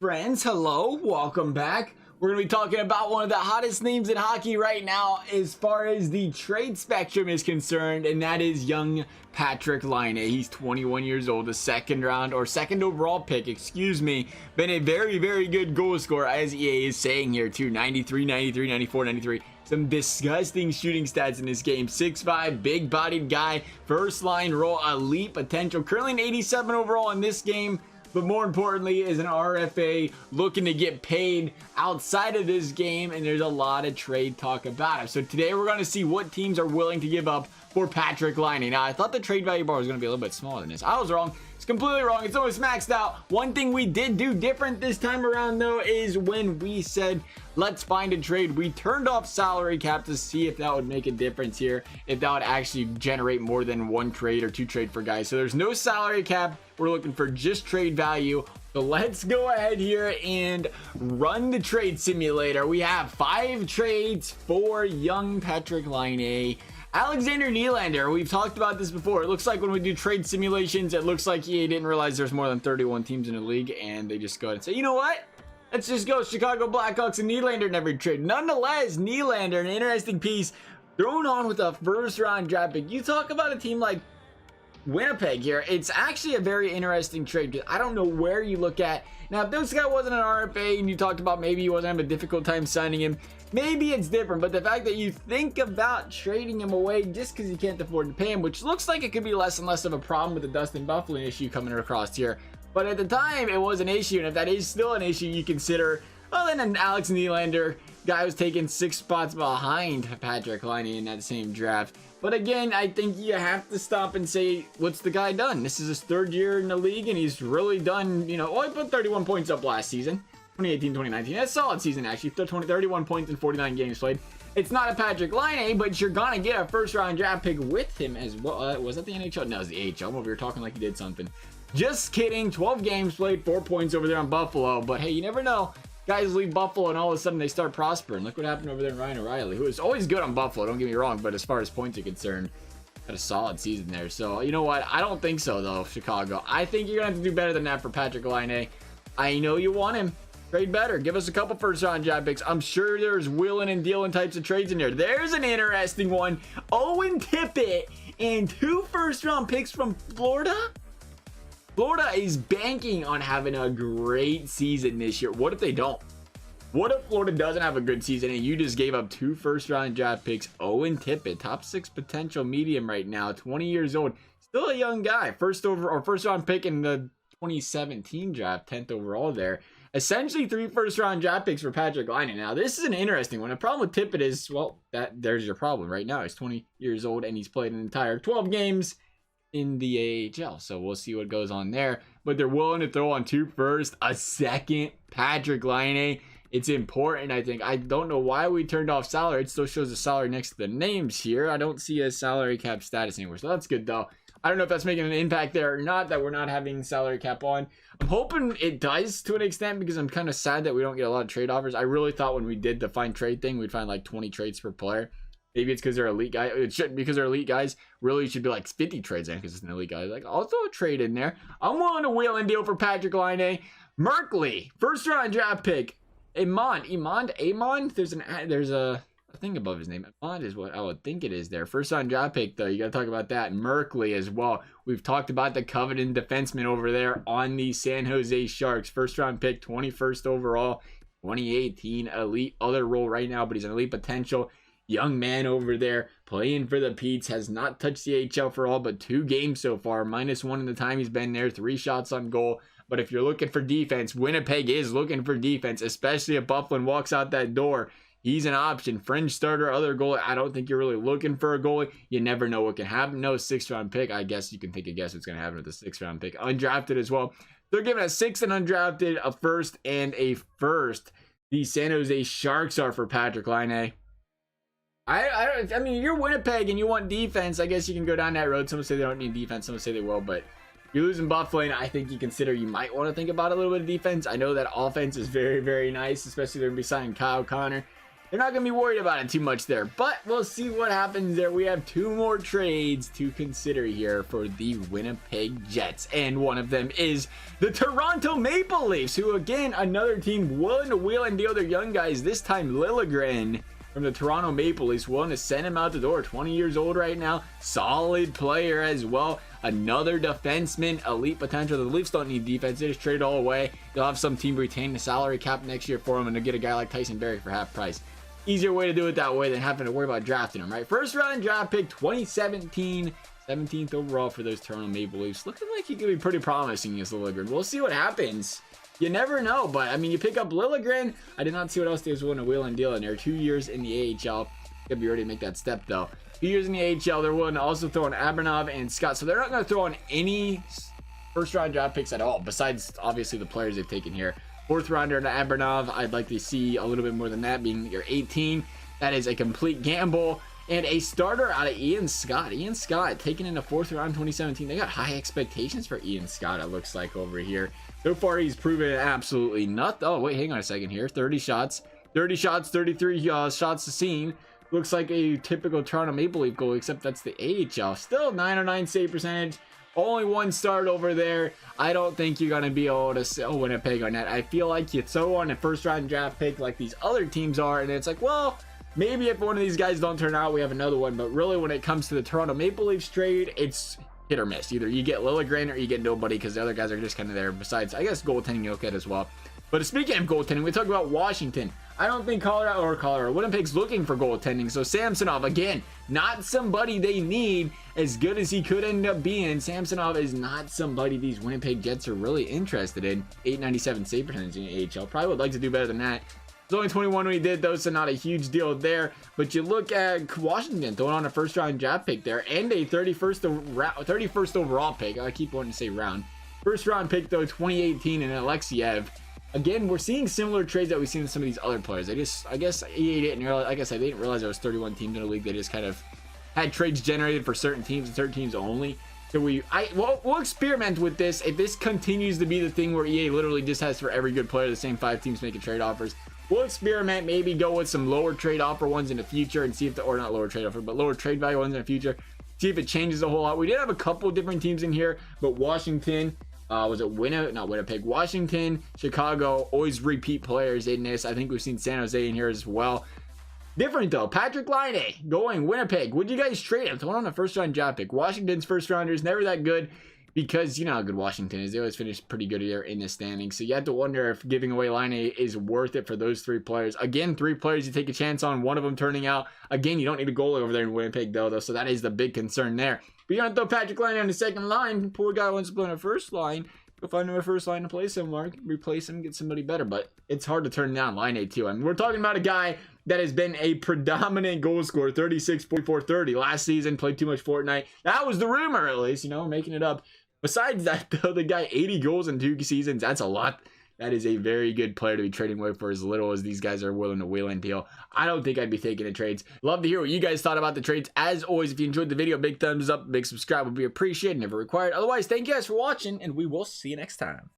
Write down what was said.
Friends, hello, welcome back. We're going to be talking about one of the hottest names in hockey right now as far as the trade spectrum is concerned, and that is young Patrik Laine. He's 21 years old, a second overall pick, been a very, very good goal scorer, as EA is saying here too. 93, 93, 94, 93. Some disgusting shooting stats in this game. 6'5", big-bodied guy, first line role, elite potential. Currently an 87 overall in this game. But more importantly, is an RFA looking to get paid outside of this game, and there's a lot of trade talk about it. So today we're going to see what teams are willing to give up for Patrik Laine. Now, I thought the trade value bar was going to be a little bit smaller than this. I was wrong. It's completely wrong. It's almost maxed out. One thing we did do different this time around, though, is when we said, let's find a trade, we turned off salary cap to see if that would make a difference here, if that would actually generate more than one trade or two trade for guys. So there's no salary cap. We're looking for just trade value. So let's go ahead here and run the trade simulator. We have 5 trades for young Patrik Laine. Alexander Nylander, we've talked about this before. It looks like when we do trade simulations, it looks like EA didn't realize there's more than 31 teams in the league, and they just go ahead and say, you know what? Let's just go Chicago Blackhawks and Nylander in every trade. Nonetheless, Nylander, an interesting piece, thrown on with a first-round draft pick. You talk about a team like Winnipeg here. It's actually a very interesting trade because I don't know where you look at. Now, if this guy wasn't an RFA and you talked about maybe you wasn't having a difficult time signing him, maybe it's different. But the fact that you think about trading him away just because you can't afford to pay him, which looks like it could be less and less of a problem with the Dustin Byfuglien issue coming across here. But at the time, it was an issue. And if that is still an issue, you consider, well, then an Alex Nylander guy was taking 6 spots behind Patrik Laine in that same draft. But again, I think you have to stop and say, what's the guy done? This is his 3rd year in the league, and he's really done, you know, well, he put 31 points up last season, 2018, 2019. That's a solid season, actually. 31 points in 49 games played. It's not a Patrik Laine, but you're going to get a first-round draft pick with him as well. Was that the NHL? No, it was the AHL. I'm over here talking like he did something. Just kidding. 12 games played, 4 points over there on Buffalo. But hey, you never know. Guys leave Buffalo and all of a sudden they start prospering. Look what happened over there in Ryan O'Reilly, who is always good on Buffalo, don't get me wrong, but as far as points are concerned, had a solid season there. So, you know what? I don't think so, though, Chicago. I think you're going to have to do better than that for Patrik Laine. I know you want him. Trade better. Give us a couple first-round draft picks. I'm sure there's willing and dealing types of trades in there. There's an interesting one. Owen Tippett and 2 first-round picks from Florida. Florida is banking on having a great season this year. What if they don't? What if Florida doesn't have a good season and you just gave up 2 first-round draft picks? Owen Tippett, top 6 potential medium right now, 20 years old, still a young guy. First-round pick in the 2017 draft, 10th overall there. Essentially 3 first-round draft picks for Patrik Laine. Now, this is an interesting one. The problem with Tippett is, well, there's your problem right now. He's 20 years old and he's played an entire 12 games in the AHL, so we'll see what goes on there. But they're willing to throw on 2 first, a second. Patrik Laine, it's important. I think, I don't know why we turned off salary. It still shows the salary next to the names here. I don't see a salary cap status anywhere, so that's good though. I don't know if that's making an impact there or not, that we're not having salary cap on. I'm hoping it does to an extent, because I'm kind of sad that we don't get a lot of trade offers. I really thought when we did the find trade thing, we'd find like 20 trades per player. Maybe it's because they're elite guys. It shouldn't, because they're elite guys. Really, it should be like 50 trades in, because it's an elite guy. Like, I'll throw a trade in there. I'm willing to wheel and deal for Patrik Laine. Merkley, first-round draft pick. Amon. There's a thing above his name. Amon is what I would think it is there. First-round draft pick, though. You got to talk about that. Merkley as well. We've talked about the coveted defenseman over there on the San Jose Sharks. First-round pick, 21st overall, 2018 elite. Other role right now, but he's an elite potential. Young man over there playing for the Petes, has not touched the AHL for all but 2 games so far, -1 in the time he's been there, 3 shots on goal. But if you're looking for defense, Winnipeg is looking for defense, especially if Byfuglien walks out that door. He's an option, fringe starter, other goalie. I don't think you're really looking for a goalie. You never know what can happen. No 6th-round pick. I guess you can take a guess what's going to happen with the 6th-round pick. Undrafted as well. They're giving a 6th and undrafted, a 1st and a 1st. The San Jose Sharks are for Patrik Laine. I mean, you're Winnipeg and you want defense. I guess you can go down that road. Some say they don't need defense. Some say they will. But you're losing Byfuglien. I think you might want to think about a little bit of defense. I know that offense is very, very nice, especially they're going to be signing Kyle Connor. they're not going to be worried about it too much there, but we'll see what happens there. We have 2 more trades to consider here for the Winnipeg Jets, and one of them is the Toronto Maple Leafs, who again, another team willing to wheel and deal their young guys, this time Liljegren from the Toronto Maple Leafs, willing to send him out the door. 20 years old right now, solid player as well. Another defenseman, elite potential. The Leafs don't need defense, they just trade it all away. They'll have some team retain the salary cap next year for him, and they'll get a guy like Tyson Barrie for half price. Easier way to do it that way than having to worry about drafting him, right? First round draft pick 2017, 17th overall for those Toronto Maple Leafs. Looking like he could be pretty promising as Liljegren. We'll see what happens. You never know, but I mean, you pick up Liljegren. I did not see what else they was willing to wheel and deal in there. 2 years in the AHL. Gotta be ready to make that step though. 2 years in the AHL. They're willing to also throw in Abernov and Scott, so they're not going to throw in any first round draft picks at all, besides obviously the players they've taken here. 4th rounder to Abernov. I'd like to see a little bit more than that, being your 18. That is a complete gamble. And a starter out of Ian Scott. Ian Scott taken in the 4th round 2017. They got high expectations for Ian Scott, it looks like, over here. So far, he's proven absolutely nothing. Oh, wait, hang on a second here. 30 shots, 33 shots to scene. Looks like a typical Toronto Maple Leaf goal, except that's the AHL. Still 909 save percentage. Only 1 start over there. I don't think you're going to be able to sell Winnipeg on that. I feel like you throw on a first round draft pick like these other teams are, and it's like, well, maybe if one of these guys don't turn out, we have another one. But really, when it comes to the Toronto Maple Leafs trade, it's hit or miss. Either you get Liljegren or you get nobody, because the other guys are just kind of there. Besides, I guess goaltending you look at as well. But speaking of goaltending, we talk about Washington. I don't think Winnipeg's looking for goaltending. So Samsonov, again, not somebody they need. As good as he could end up being, Samsonov is not somebody these Winnipeg Jets are really interested in. 897 save percentage in the AHL. Probably would like to do better than that. He's only 21 when he did, though, so not a huge deal there. But you look at Washington throwing on a first round draft pick there, and a 31st overall pick. I keep wanting to say round. First round pick, though, 2018, and Alexiev. Again, we're seeing similar trades that we've seen with some of these other players. I guess EA didn't realize, like I said, they didn't realize there was 31 teams in the league. They just kind of had trades generated for certain teams and certain teams only. So we'll experiment with this. If this continues to be the thing where EA literally just has for every good player the same 5 teams making trade offers, we'll experiment, maybe go with some lower trade offer ones in the future and see if or not lower trade offer, but lower trade value ones in the future. See if it changes a whole lot. We did have a couple different teams in here, but Washington, was it Winnipeg, Washington, Chicago, always repeat players in this. I think we've seen San Jose in here as well. Different though. Patrik Laine going Winnipeg. Would you guys trade him? Throwing on a first round draft pick. Washington's first rounder is never that good, because you know how good Washington is. They always finish pretty good here in the standings. So you have to wonder if giving away Laine is worth it for those 3 players. Again, 3 players you take a chance on, one of them turning out. Again, you don't need a goalie over there in Winnipeg though, so that is the big concern there. But you're going to throw Patrik Laine on the second line. Poor guy wants to play on the first line. Go find him a first line to play somewhere, replace him, get somebody better. But it's hard to turn down Laine too. I mean, we're talking about a guy that has been a predominant goal scorer, 36, 44, 30. Last season, played too much Fortnite. That was the rumor, at least, you know, making it up. Besides that, though, the guy, 80 goals in 2 seasons, that's a lot. That is a very good player to be trading away for as little as these guys are willing to wheel and deal. I don't think I'd be taking the trades. Love to hear what you guys thought about the trades. As always, if you enjoyed the video, big thumbs up, big subscribe would be appreciated, never required. Otherwise, thank you guys for watching, and we will see you next time.